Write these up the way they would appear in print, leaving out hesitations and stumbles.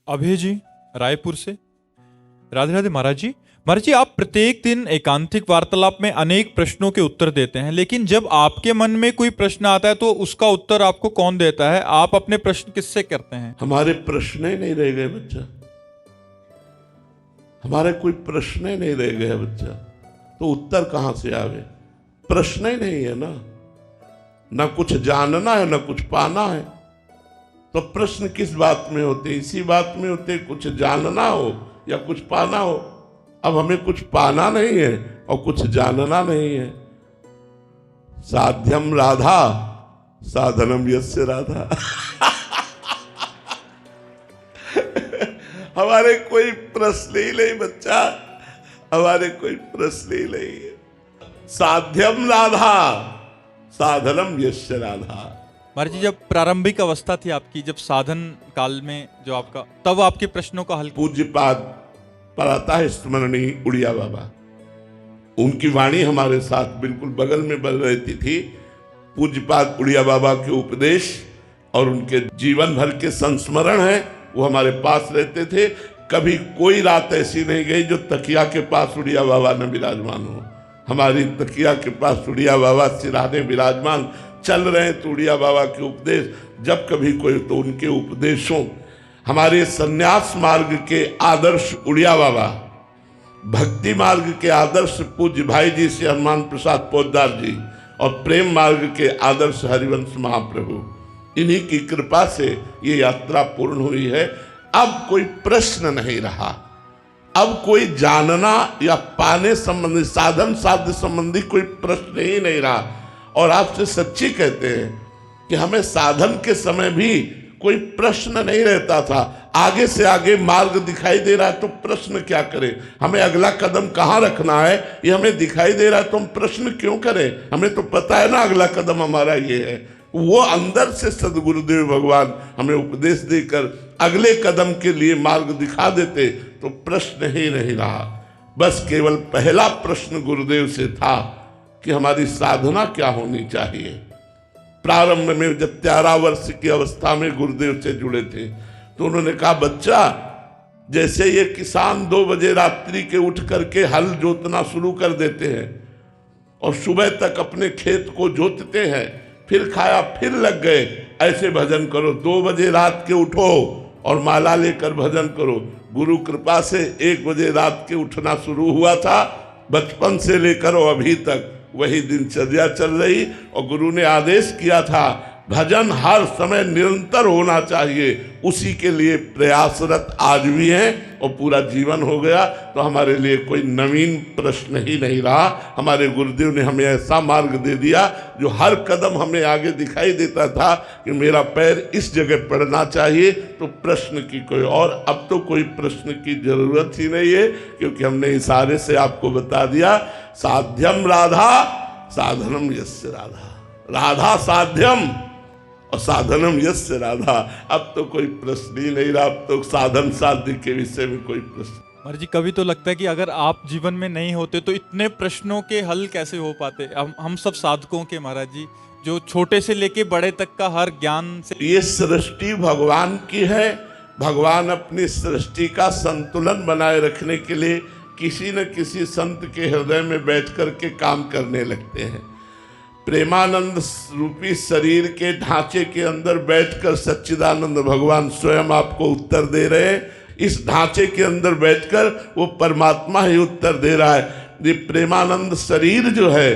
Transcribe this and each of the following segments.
अभय जी, रायपुर से। राधे राधे महाराज जी। महाराज जी, आप प्रत्येक दिन एकांतिक वार्तालाप में अनेक प्रश्नों के उत्तर देते हैं, लेकिन जब आपके मन में कोई प्रश्न आता है तो उसका उत्तर आपको कौन देता है? आप अपने प्रश्न किससे करते हैं? हमारे प्रश्न ही नहीं रह गए बच्चा, हमारे कोई प्रश्न ही नहीं रह गया बच्चा, तो उत्तर कहां से आवे? प्रश्न ही नहीं है ना कुछ जानना है ना कुछ पाना है, तो प्रश्न किस बात में होते? इसी बात में होते, कुछ जानना हो या कुछ पाना हो। अब हमें कुछ पाना नहीं है और कुछ जानना नहीं है। साध्यम राधा साधनम यस्य राधा। हमारे कोई प्रश्न ही नहीं बच्चा, हमारे कोई प्रश्न ही नहीं है। साध्यम राधा साधनम यस्य राधा। महाराज जी, जब प्रारंभिक अवस्था थी आपकी, जब साधन काल में जो आपका, तब आपके प्रश्नों का हल पूज्यपाद पढ़ाता है स्मरणीय उड़िया बाबा, उनकी वाणी हमारे साथ बिल्कुल बगल में बल रहती थी। पूज्यपाद उड़िया बाबा के उपदेश और उनके जीवन भर के संस्मरण है, वो हमारे पास रहते थे। कभी कोई रात ऐसी नहीं गई जो तकिया के पास उड़िया बाबा न विराजमान हो। हमारी तकिया के पास उड़िया बाबा सिराने विराजमान, चल रहे हैं तो उड़िया बाबा के उपदेश, जब कभी कोई तो उनके उपदेशों। हमारे सन्यास मार्ग के आदर्श उड़िया बाबा, भक्ति मार्ग के आदर्श पूज्य भाई जी से हनुमान प्रसाद पोद्दार जी, और प्रेम मार्ग के आदर्श हरिवंश महाप्रभु, इन्हीं की कृपा से ये यात्रा पूर्ण हुई है। अब कोई प्रश्न नहीं रहा, अब कोई जानना या पाने संबंधी, साधन साध्य संबंधी कोई प्रश्न ही नहीं रहा। और आपसे सच्ची कहते हैं कि हमें साधन के समय भी कोई प्रश्न नहीं रहता था। आगे से आगे मार्ग दिखाई दे रहा है तो प्रश्न क्या करें? हमें अगला कदम कहाँ रखना है ये हमें दिखाई दे रहा है तो हम प्रश्न क्यों करें? हमें तो पता है ना अगला कदम हमारा ये है। वो अंदर से सदगुरुदेव भगवान हमें उपदेश देकर अगले कदम के लिए मार्ग दिखा देते तो प्रश्न ही नहीं रहा। बस केवल पहला प्रश्न गुरुदेव से था कि हमारी साधना क्या होनी चाहिए। प्रारंभ में जब 13 वर्ष की अवस्था में गुरुदेव से जुड़े थे तो उन्होंने कहा, बच्चा, जैसे ये किसान 2 बजे रात्रि के उठ करके हल जोतना शुरू कर देते हैं और सुबह तक अपने खेत को जोतते हैं, फिर खाया फिर लग गए, ऐसे भजन करो। 2 बजे रात के उठो और माला लेकर भजन करो। गुरु कृपा से 1 बजे रात के उठना शुरू हुआ था, बचपन से लेकर अभी तक वही दिनचर्या चल रही। और गुरु ने आदेश किया था भजन हर समय निरंतर होना चाहिए, उसी के लिए प्रयासरत आज भी हैं और पूरा जीवन हो गया। तो हमारे लिए कोई नवीन प्रश्न ही नहीं रहा। हमारे गुरुदेव ने हमें ऐसा मार्ग दे दिया जो हर कदम हमें आगे दिखाई देता था कि मेरा पैर इस जगह पड़ना चाहिए। तो प्रश्न की कोई, और अब तो कोई प्रश्न की जरूरत ही नहीं है, क्योंकि हमने इशारे से आपको बता दिया, साध्यम राधा साधनम यस्य राधा। राधा साध्यम और साधनम यस्य राधा। अब तो कोई प्रश्न ही नहीं रहा, अब तो साधन साध्य के विषय में कोई प्रश्न। महाराज जी, कभी तो लगता है कि अगर आप जीवन में नहीं होते तो इतने प्रश्नों के हल कैसे हो पाते? हम सब साधकों के महाराज जी, जो छोटे से लेके बड़े तक का हर ज्ञान से। ये सृष्टि भगवान की है। भगवान अपनी सृष्टि का संतुलन बनाए रखने के लिए किसी न किसी संत के हृदय में बैठ कर के काम करने लगते हैं। प्रेमानंद रूपी शरीर के ढांचे के अंदर बैठकर सच्चिदानंद भगवान स्वयं आपको उत्तर दे रहे हैं। इस ढांचे के अंदर बैठकर वो परमात्मा ही उत्तर दे रहा है। ये प्रेमानंद शरीर जो है,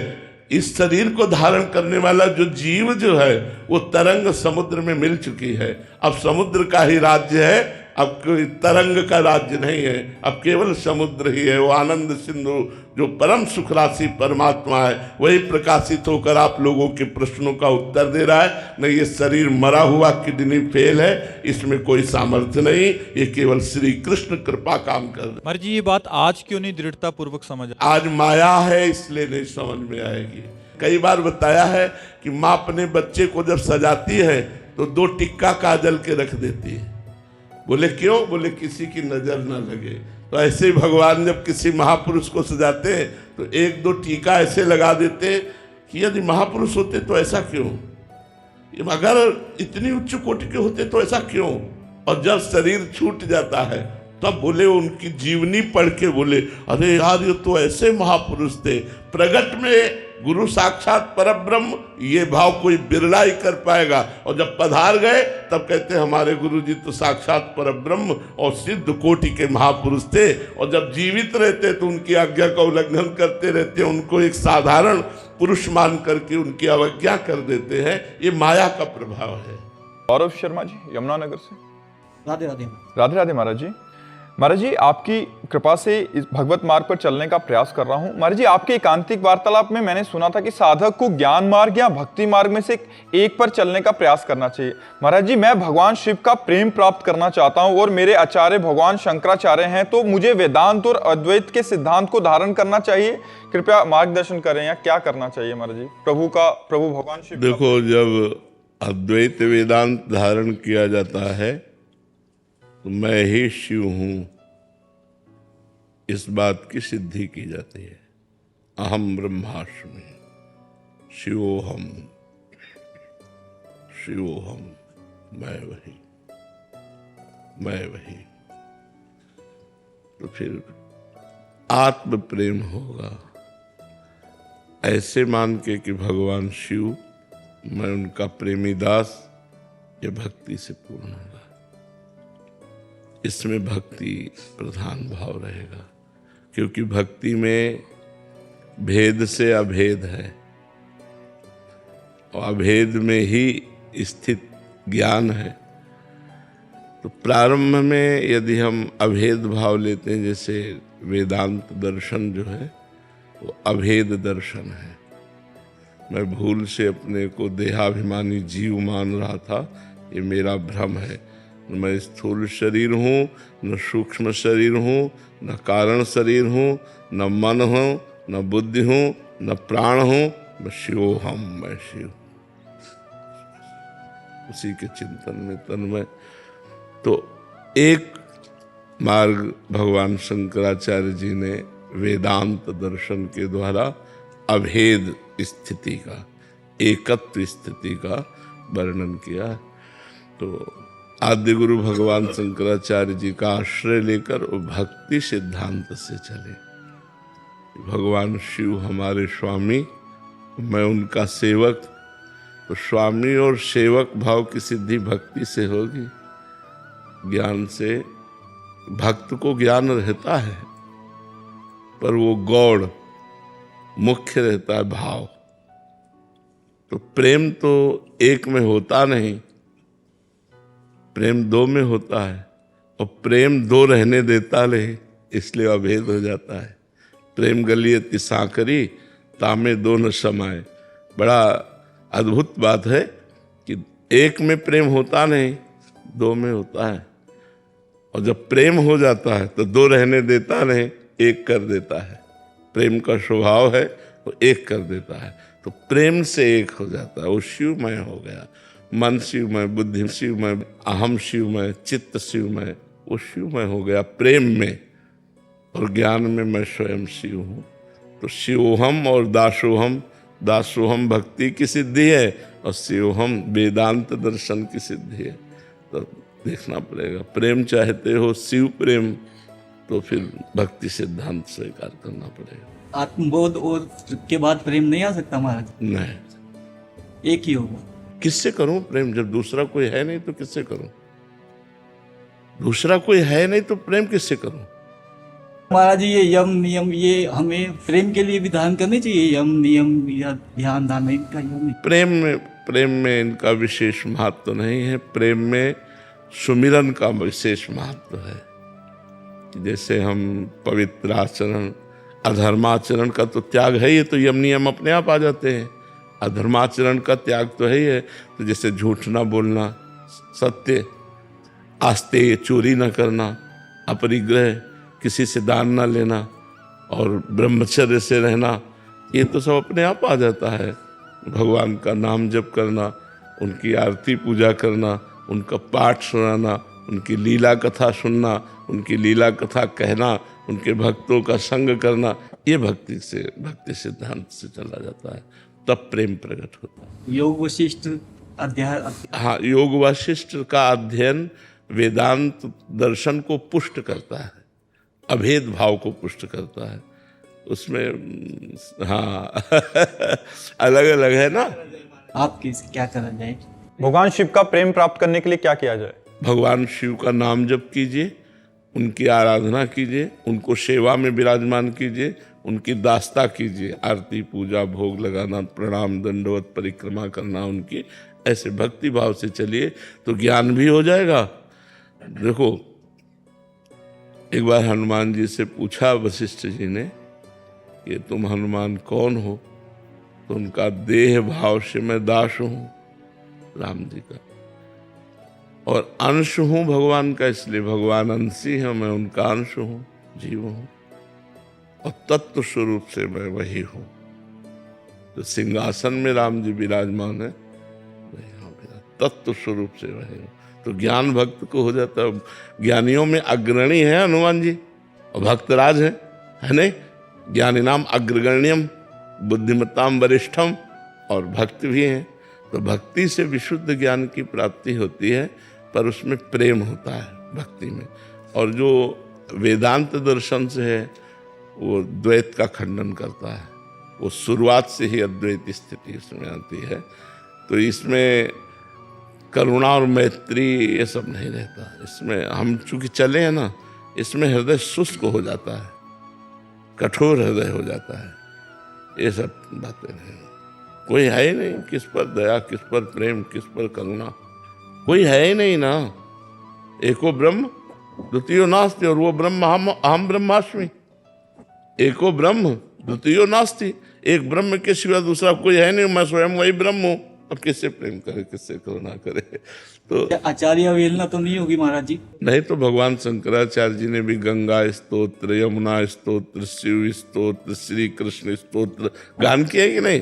इस शरीर को धारण करने वाला जो जीव जो है, वो तरंग समुद्र में मिल चुकी है। अब समुद्र का ही राज्य है, अब कोई तरंग का राज्य नहीं है, अब केवल समुद्र ही है। वो आनंद सिंधु जो परम सुख राशि परमात्मा है, वही प्रकाशित होकर आप लोगों के प्रश्नों का उत्तर दे रहा है। न ये शरीर मरा हुआ किडनी फेल है, इसमें कोई सामर्थ्य नहीं, ये केवल श्री कृष्ण कृपा काम कर रहे। महाराज जी, ये बात आज क्यों नहीं दृढ़ता पूर्वक समझ? आज माया है इसलिए नहीं समझ में आएगी। कई बार बताया है कि माँ अपने बच्चे को जब सजाती है तो 2 टिक्का काजल के रख देती है। बोले क्यों? बोले किसी की नजर ना लगे। तो ऐसे ही भगवान जब किसी महापुरुष को सजाते हैं तो 1-2 टीका ऐसे लगा देते कि यदि महापुरुष होते तो ऐसा क्यों, अगर इतनी उच्च कोटि के होते तो ऐसा क्यों। और जब शरीर छूट जाता है तब बोले, उनकी जीवनी पढ़ के बोले, अरे यार ये तो ऐसे महापुरुष थे, प्रगट में गुरु साक्षात परब्रह्म, ये भाव कोई बिरला ही कर पाएगा। और जब पधार गए तब कहते हमारे गुरु जी तो साक्षात परब्रह्म और सिद्ध कोटि के महापुरुष थे, और जब जीवित रहते तो उनकी आज्ञा का उल्लंघन करते रहते, उनको एक साधारण पुरुष मान करके उनकी अवज्ञा कर देते हैं। ये माया का प्रभाव है। गौरव शर्मा जी, यमुनानगर से। राधे राधे। राधे राधे महाराज जी। महाराज जी, आपकी कृपा से इस भगवत मार्ग पर चलने का प्रयास कर रहा हूं। महाराज जी, आपके एकांतिक वार्तालाप में मैंने सुना था कि साधक को ज्ञान मार्ग या भक्ति मार्ग में से एक पर चलने का प्रयास करना चाहिए। महाराज जी, मैं भगवान शिव का प्रेम प्राप्त करना चाहता हूं और मेरे आचार्य भगवान शंकराचार्य हैं, तो मुझे वेदांत और अद्वैत के सिद्धांत को धारण करना चाहिए? कृपया मार्गदर्शन करें, या क्या करना चाहिए महाराज जी? प्रभु भगवान शिव। देखो, जब अद्वैत वेदांत धारण किया जाता है तो मैं ही शिव हूं, इस बात की सिद्धि की जाती है। अहम ब्रह्मास्मि शिवोहम, शिवोहम, मैं वही। तो फिर आत्म प्रेम होगा, ऐसे मान के कि भगवान शिव, मैं उनका प्रेमी दास, ये भक्ति से पूर्ण होगा। इसमें भक्ति प्रधान भाव रहेगा, क्योंकि भक्ति में भेद से अभेद है, और अभेद में ही स्थित ज्ञान है। तो प्रारंभ में यदि हम अभेद भाव लेते हैं, जैसे वेदांत दर्शन जो है वो अभेद दर्शन है। मैं भूल से अपने को देहाभिमानी जीव मान रहा था, ये मेरा भ्रम है। मैं स्थूल शरीर हूँ, न सूक्ष्म शरीर हूँ, न कारण शरीर हूँ, न मन हूँ, न बुद्धि हूँ, न प्राण हूँ, मैं शिवोहम, मैं शिव। उसी के चिंतन में तन्मय। तो एक मार्ग भगवान शंकराचार्य जी ने वेदांत दर्शन के द्वारा अभेद स्थिति का, एकत्व स्थिति का वर्णन किया। तो आद्य गुरु भगवान शंकराचार्य जी का आश्रय लेकर वो भक्ति सिद्धांत से चले। भगवान शिव हमारे स्वामी, मैं उनका सेवक। तो स्वामी और सेवक भाव की सिद्धि भक्ति से होगी, ज्ञान से। भक्त को ज्ञान रहता है, पर वो गौड़ मुख्य रहता है भाव। तो प्रेम तो एक में होता नहीं, प्रेम दो में होता है, और प्रेम दो रहने देता नहीं, इसलिए अभेद हो जाता है। प्रेम गलियति सांकरी, तामे दो न समाए। बड़ा अद्भुत बात है कि एक में प्रेम होता नहीं, दो में होता है, और जब प्रेम हो जाता है तो दो रहने देता नहीं, एक कर देता है। प्रेम का स्वभाव है, वो एक कर देता है। तो प्रेम से एक हो जाता है, वो शिवमय हो गया। मन शिवमय, बुद्धि शिवमय, अहम शिवमय, चित्त शिवमय, वो शिवमय हो गया प्रेम में। और ज्ञान में मैं स्वयं शिव हूँ। तो शिवोहम और दासोहम, दासोहम भक्ति की सिद्धि है, और शिवोहम वेदांत दर्शन की सिद्धि है। तो देखना पड़ेगा, प्रेम चाहते हो शिव प्रेम, तो फिर भक्ति सिद्धांत स्वीकार करना पड़ेगा। आत्मबोध और के बाद प्रेम नहीं आ सकता महाराज? नहीं, एक ही होगा। किससे करूं प्रेम? जब दूसरा कोई है नहीं तो किससे करूं? दूसरा कोई है नहीं तो प्रेम किससे करूं? महाराज जी, ये यम नियम, ये हमें प्रेम के लिए भी धारण करने चाहिए? यम नियम या ध्यान धारण का यम? प्रेम में इनका विशेष महत्व नहीं है। प्रेम में सुमिरन का विशेष महत्व है। जैसे हम पवित्र आचरण, अधर्माचरण का तो त्याग है, ये तो यम नियम अपने आप आ जाते हैं। अधर्माचरण का त्याग तो है ही है। तो जैसे झूठ ना बोलना, सत्य, आस्ते, चोरी न करना, अपरिग्रह, किसी से दान ना लेना, और ब्रह्मचर्य से रहना, ये तो सब अपने आप आ जाता है। भगवान का नाम जप करना, उनकी आरती पूजा करना, उनका पाठ सुनाना, उनकी लीला कथा सुनना, उनकी लीला कथा कहना, उनके भक्तों का संग करना, ये भक्ति सिद्धांत से चला जाता है। तब प्रेम प्रकट होता है। योग वशिष्ठ अध्याय, हाँ, योग वशिष्ठ का अध्ययन वेदांत दर्शन को पुष्ट करता है, अभेद भाव को पुष्ट करता है। उसमें हाँ अलग अलग है ना। आप कैसे क्या करा जाए? भगवान शिव का प्रेम प्राप्त करने के लिए क्या किया जाए? भगवान शिव का नाम जप कीजिए, उनकी आराधना कीजिए, उनको सेवा में विराजमान कीजिए, उनकी दास्ता कीजिए, आरती पूजा भोग लगाना, प्रणाम दंडवत परिक्रमा करना उनकी, ऐसे भक्ति भाव से चलिए तो ज्ञान भी हो जाएगा। देखो एक बार हनुमान जी से पूछा वशिष्ठ जी ने कि तुम हनुमान कौन हो? तो उनका देह भाव से मैं दास हूं राम जी का, और अंश हूं भगवान का, इसलिए भगवान अंशी है, मैं उनका अंश हूं, जीव हूं, और तत्व स्वरूप से मैं वही हूं। तो सिंहासन में राम जी विराजमान है, तत्व स्वरूप से वही हूं। तो ज्ञान भक्त को हो जाता है। ज्ञानियों में अग्रणी है हनुमान जी और भक्तराज है नहीं? ज्ञानी नाम अग्रगण्यम बुद्धिमत्ताम वरिष्ठम, और भक्त भी हैं। तो भक्ति से विशुद्ध ज्ञान की प्राप्ति होती है, पर उसमें प्रेम होता है भक्ति में। और जो वेदांत दर्शन से है वो द्वैत का खंडन करता है, वो शुरुआत से ही अद्वैत स्थिति उसमें आती है। तो इसमें करुणा और मैत्री ये सब नहीं रहता। इसमें हम चूंकि चले हैं ना, इसमें हृदय शुष्क हो जाता है, कठोर हृदय हो जाता है। ये सब बातें नहीं, कोई है ही नहीं किस पर दया, किस पर प्रेम, किस पर करुणा, कोई है ही नहीं ना। एको ब्रह्म द्वितीयो नास्ति, और वो ब्रह्म अहम ब्रह्मास्मि। एको ब्रह्म द्वितीयो नास्ति, एक ब्रह्म के सिवा दूसरा कोई है नहीं, मैं स्वयं वही ब्रह्म हूँ। अब किससे प्रेम करे, किससे करुणा करे? तो आचार्य अवहेलना तो नहीं होगी महाराज जी? नहीं, तो भगवान शंकराचार्य जी ने भी गंगा स्तोत्र, यमुना स्तोत्र, शिव स्तोत्र, श्री कृष्ण स्तोत्र गान किए कि नहीं?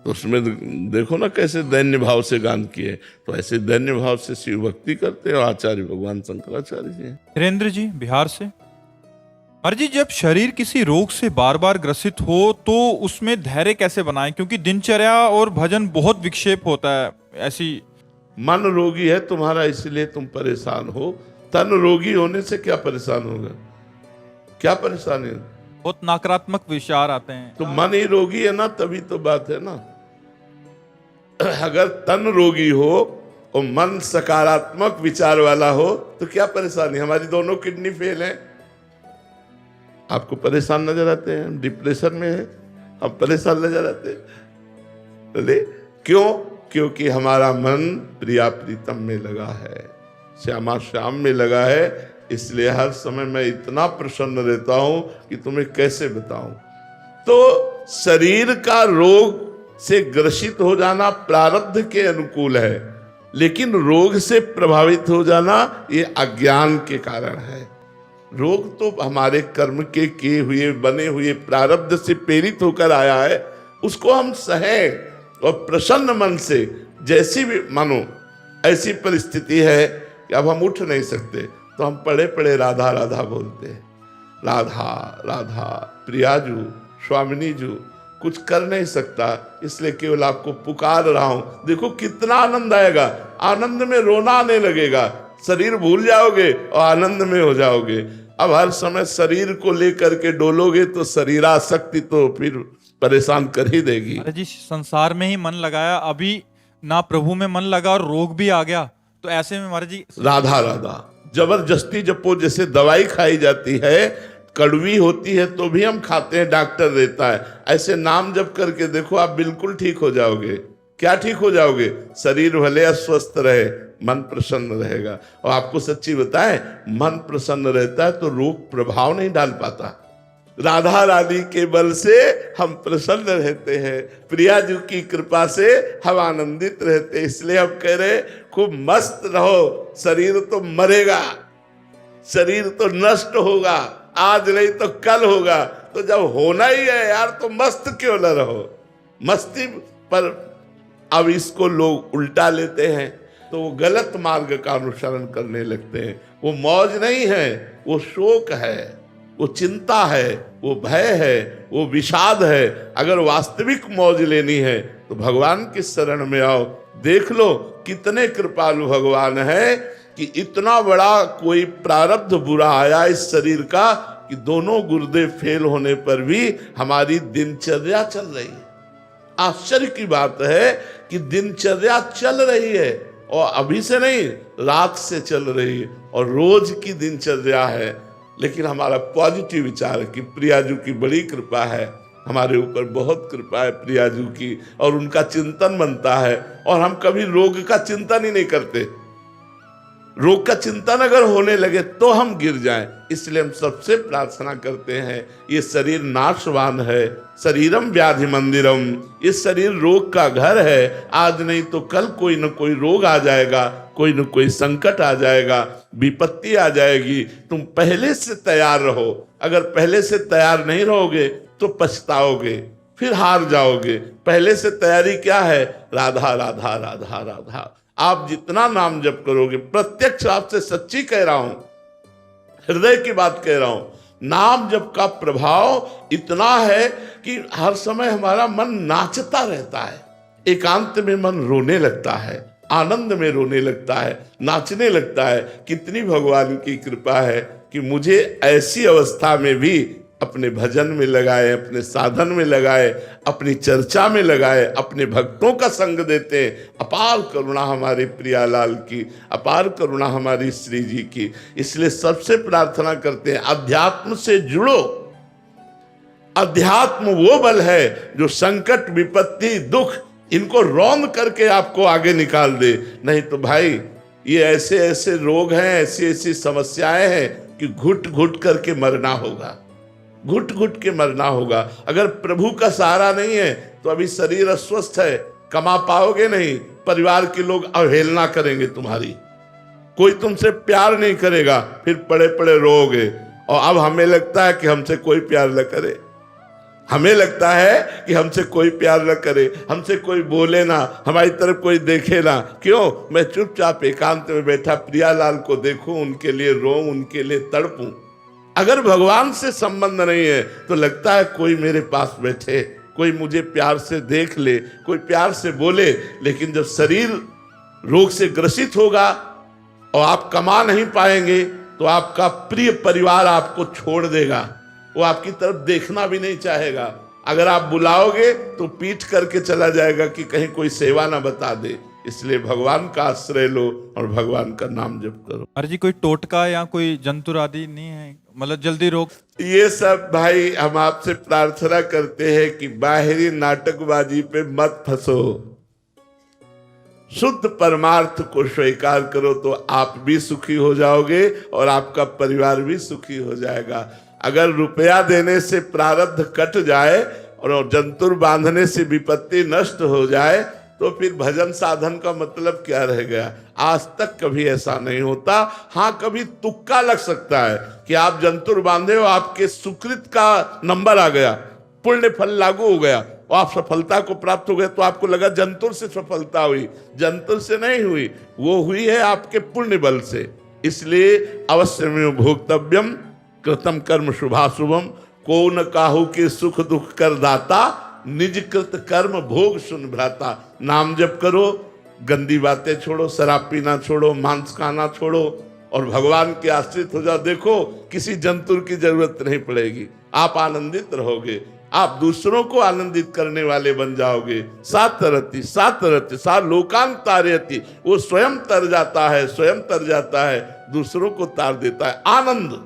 तो उसमें देखो ना कैसे दैन्य भाव से गान किए। तो ऐसे दैन्य भाव से शिव भक्ति करते हैं आचार्य भगवान शंकराचार्य जी। वीरेंद्र जी बिहार से। और जी, जब शरीर किसी रोग से बार बार ग्रसित हो तो उसमें धैर्य कैसे बनाएं? क्योंकि दिनचर्या और भजन बहुत विक्षेप होता है ऐसी। मन रोगी है तुम्हारा, इसलिए तुम परेशान हो। तन रोगी होने से क्या परेशान होगा? क्या परेशानी है? बहुत नकारात्मक विचार आते हैं। तो मन ही रोगी है ना, तभी तो बात है ना। अगर तन रोगी हो और मन सकारात्मक विचार वाला हो तो क्या परेशानी? हमारी दोनों किडनी फेल है, आपको परेशान नजर आते हैं, डिप्रेशन में है, हम परेशान नजर आते हैं। अरे क्यों? क्योंकि हमारा मन प्रिया प्रीतम में लगा है, श्यामा श्याम में लगा है। इसलिए हर समय मैं इतना प्रसन्न रहता हूं कि तुम्हें कैसे बताऊं। तो शरीर का रोग से ग्रसित हो जाना प्रारब्ध के अनुकूल है, लेकिन रोग से प्रभावित हो जाना ये अज्ञान के कारण है। रोग तो हमारे कर्म के किए हुए बने हुए प्रारब्ध से प्रेरित होकर आया है, उसको हम सहें और प्रसन्न मन से, जैसी भी मानो ऐसी परिस्थिति है कि अब हम उठ नहीं सकते, तो हम पड़े पड़े राधा राधा बोलते हैं। राधा राधा प्रियाजू स्वामिनी जू, कुछ कर नहीं सकता, इसलिए केवल आपको पुकार रहा हूं। देखो कितना आनंद आएगा, आनंद में रोना आने लगेगा, शरीर भूल जाओगे और आनंद में हो जाओगे। अब हर समय शरीर को लेकर के डोलोगे तो शरीरासक्ति तो फिर परेशान कर ही देगी। अरे जी, संसार में ही मन लगाया, अभी ना प्रभु में मन लगा और रोग भी आ गया, तो ऐसे में महाराज जी राधा राधा जबरदस्ती जपो। जैसे दवाई खाई जाती है, कड़वी होती है तो भी हम खाते हैं, डॉक्टर देता है, ऐसे नाम जप करके देखो आप बिल्कुल ठीक हो जाओगे। क्या ठीक हो जाओगे? शरीर भले अस्वस्थ रहे, मन प्रसन्न रहेगा। और आपको सच्ची बताएं, मन प्रसन्न रहता है तो रोग प्रभाव नहीं डाल पाता। राधा रानी के बल से हम प्रसन्न रहते हैं, प्रिया जी की कृपा से हम आनंदित रहते हैं। इसलिए हम कह रहे खूब मस्त रहो। शरीर तो मरेगा, शरीर तो नष्ट होगा, आज नहीं तो कल होगा। तो जब होना ही है यार, तो मस्त क्यों न रहो? मस्ती पर अब इसको लोग उल्टा लेते हैं, तो वो गलत मार्ग का अनुसरण करने लगते हैं। वो मौज नहीं है, वो शोक है, वो चिंता है, वो भय है, वो विषाद है। अगर वास्तविक मौज लेनी है तो भगवान की शरण में आओ। देख लो कितने कृपालु भगवान है कि इतना बड़ा कोई प्रारब्ध बुरा आया इस शरीर का कि दोनों गुर्दे फेल होने पर भी हमारी दिनचर्या चल रही है। आश्चर्य की बात है कि दिनचर्या चल रही है, और अभी से नहीं, रात से चल रही है, और रोज की दिनचर्या है। लेकिन हमारा पॉजिटिव विचार है कि प्रियाजू की बड़ी कृपा है, हमारे ऊपर बहुत कृपा है प्रियाजू की, और उनका चिंतन बनता है। और हम कभी रोग का चिंतन ही नहीं करते। रोग का चिंतन अगर होने लगे तो हम गिर जाएं। इसलिए हम सबसे प्रार्थना करते हैं, ये शरीर नाशवान है, शरीरम व्याधि मंदिरम, ये शरीर रोग का घर है। आज नहीं तो कल कोई न कोई रोग आ जाएगा, कोई न कोई संकट आ जाएगा, विपत्ति आ जाएगी। तुम पहले से तैयार रहो। अगर पहले से तैयार नहीं रहोगे तो पछताओगे, फिर हार जाओगे। पहले से तैयारी क्या है? राधा राधा राधा राधा। आप जितना नाम जप करोगे, प्रत्यक्ष आपसे सच्ची कह रहा हूं, हृदय की बात कह रहा हूं, नाम जप का प्रभाव इतना है कि हर समय हमारा मन नाचता रहता है। एकांत में मन रोने लगता है, आनंद में रोने लगता है, नाचने लगता है। कितनी भगवान की कृपा है कि मुझे ऐसी अवस्था में भी अपने भजन में लगाए, अपने साधन में लगाए, अपनी चर्चा में लगाए, अपने भक्तों का संग देते हैं। अपार करुणा हमारे प्रियालाल की, अपार करुणा हमारी श्री जी की। इसलिए सबसे प्रार्थना करते हैं, अध्यात्म से जुड़ो। अध्यात्म वो बल है जो संकट, विपत्ति, दुख इनको रौंद करके आपको आगे निकाल दे। नहीं तो भाई ये ऐसे ऐसे रोग हैं, ऐसी ऐसी समस्याएं हैं कि घुट घुट करके मरना होगा, घुट घुट के मरना होगा। अगर प्रभु का सहारा नहीं है तो अभी शरीर अस्वस्थ है, कमा पाओगे नहीं, परिवार के लोग अवहेलना करेंगे तुम्हारी, कोई तुमसे प्यार नहीं करेगा, फिर पड़े पड़े रोओगे। और अब हमें लगता है कि हमसे कोई प्यार न करे, हमें लगता है कि हमसे कोई प्यार न करे, हमसे कोई बोले ना, हमारी तरफ कोई देखे ना। क्यों? मैं चुपचाप एकांत में बैठा प्रियालाल को देखूं, उनके लिए रोऊं, उनके लिए तड़पूं। अगर भगवान से संबंध नहीं है तो लगता है कोई मेरे पास बैठे, कोई मुझे प्यार से देख ले, कोई प्यार से बोले। लेकिन जब शरीर रोग से ग्रसित होगा और आप कमा नहीं पाएंगे तो आपका प्रिय परिवार आपको छोड़ देगा, वो आपकी तरफ देखना भी नहीं चाहेगा। अगर आप बुलाओगे तो पीठ करके चला जाएगा कि कहीं कोई सेवा ना बता दे। इसलिए भगवान का आश्रय लो और भगवान का नाम जप करो। अरे जी, कोई टोटका या कोई जंतुर आदि नहीं है, मतलब जल्दी रोग? ये सब भाई हम आपसे प्रार्थना करते हैं कि बाहरी नाटकबाजी पे मत फंसो, शुद्ध परमार्थ को स्वीकार करो तो आप भी सुखी हो जाओगे और आपका परिवार भी सुखी हो जाएगा। अगर रुपया देने से प्रारब्ध कट जाए और जंतुर बांधने से विपत्ति नष्ट हो जाए तो फिर भजन साधन का मतलब क्या रह गया? आज तक कभी ऐसा नहीं होता। हाँ, कभी तुक्का लग सकता है कि आप जंतुर बांधे हो, आपके सुकृत का नंबर आ गया, पुण्य फल लागू हो गया और आप सफलता को प्राप्त हो गए, तो आपको लगा जंतुर से सफलता हुई। जंतुर से नहीं हुई, वो हुई है आपके पुण्य बल से। इसलिए अवश्य में भोक्तव्यम कृतम कर्म शुभाशुभम, को न काहू के सुख दुख कर दाता, निज कृत कर्म भोग सुन भ्राता। नाम जप करो, गंदी बातें छोड़ो, शराब पीना छोड़ो, मांस खाना छोड़ो और भगवान के आश्रित हो जाओ। देखो, किसी जंतुर की जरूरत नहीं पड़ेगी, आप आनंदित रहोगे, आप दूसरों को आनंदित करने वाले बन जाओगे। सातरति सातरति सा लोकान तारयति, वो स्वयं तर जाता है, स्वयं तर जाता है, दूसरों को तार देता है। आनंद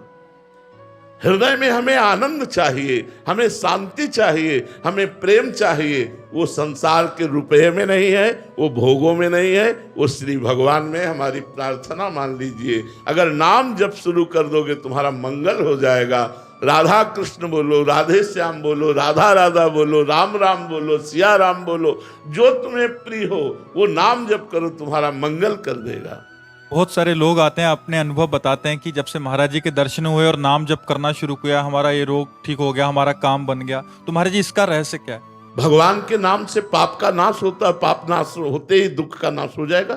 हृदय में, हमें आनंद चाहिए, हमें शांति चाहिए, हमें प्रेम चाहिए। वो संसार के रुपये में नहीं है, वो भोगों में नहीं है, वो श्री भगवान में। हमारी प्रार्थना मान लीजिए, अगर नाम जप शुरू कर दोगे तुम्हारा मंगल हो जाएगा। राधा कृष्ण बोलो, राधे श्याम बोलो, राधा राधा बोलो, राम राम बोलो, सिया राम बोलो, जो तुम्हें प्रिय हो वो नाम जप करो, तुम्हारा मंगल कर देगा। बहुत सारे लोग आते हैं, अपने अनुभव बताते हैं कि जब से महाराज जी के दर्शन हुए और नाम जप करना शुरू किया, हमारा ये रोग ठीक हो गया, हमारा काम बन गया। तो महाराज जी, इसका रहस्य क्या है? भगवान के नाम से पाप का नाश होता है, पाप नाश होते ही दुख का नाश हो जाएगा,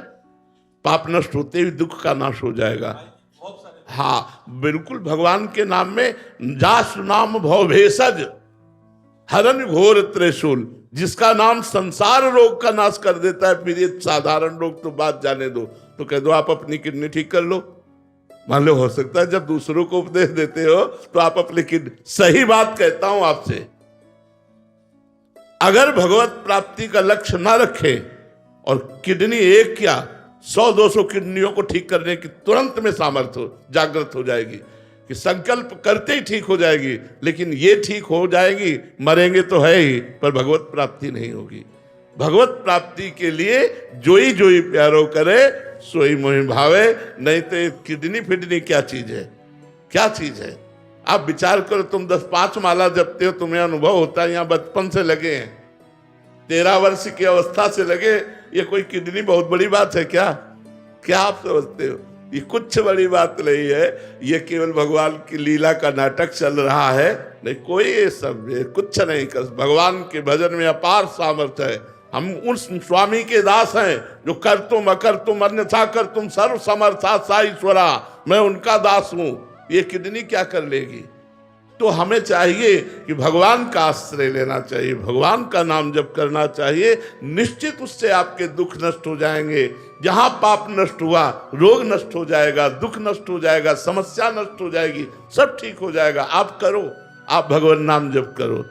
पाप नष्ट होते ही दुख का नाश हो जाएगा। हाँ बिल्कुल, भगवान के नाम में जास नाम भव भेषज हरन घोर त्रिशूल, जिसका नाम संसार रोग का नाश कर देता है। फिर ये साधारण रोग तो बात जाने दो, तो कह दो आप अपनी किडनी ठीक कर लो। मान लो हो सकता है जब दूसरों को उपदेश देते हो तो आप अपनी किडनी, सही बात कहता हूं आपसे, अगर भगवत प्राप्ति का लक्ष्य ना रखे और किडनी एक क्या 100-200 किडनियों को ठीक करने की तुरंत में सामर्थ्य जागृत हो जाएगी कि संकल्प करते ही ठीक हो जाएगी, लेकिन ये ठीक हो जाएगी, मरेंगे तो है ही, पर भगवत प्राप्ति नहीं होगी। भगवत प्राप्ति के लिए जोई जोई प्यारो करे सोई मोहि भावे, नहीं तो किडनी फिडनी क्या चीज है, क्या चीज है। आप विचार करो, तुम 10-5 माला जपते हो, तुम्हें अनुभव होता है यहाँ बचपन से लगे हैं, 13 वर्ष की अवस्था से लगे, ये कोई किडनी बहुत बड़ी बात है क्या? क्या आप समझते हो? ये कुछ बड़ी बात नहीं है, ये केवल भगवान की लीला का नाटक चल रहा है, नहीं कोई ये सब कुछ नहीं कर। भगवान के भजन में अपार सामर्थ्य है। हम उस स्वामी के दास हैं जो कर तुम अकर तुम अन्यथा कर तुम सर्व समर्था सा ईश्वरा, मैं उनका दास हूं। ये किडनी क्या कर लेगी? तो हमें चाहिए कि भगवान का आश्रय लेना चाहिए, भगवान का नाम जप करना चाहिए, निश्चित उससे आपके दुख नष्ट हो जाएंगे। जहां पाप नष्ट हुआ रोग नष्ट हो जाएगा, दुख नष्ट हो जाएगा, समस्या नष्ट हो जाएगी, सब ठीक हो जाएगा। आप करो, आप भगवान नाम जप करो।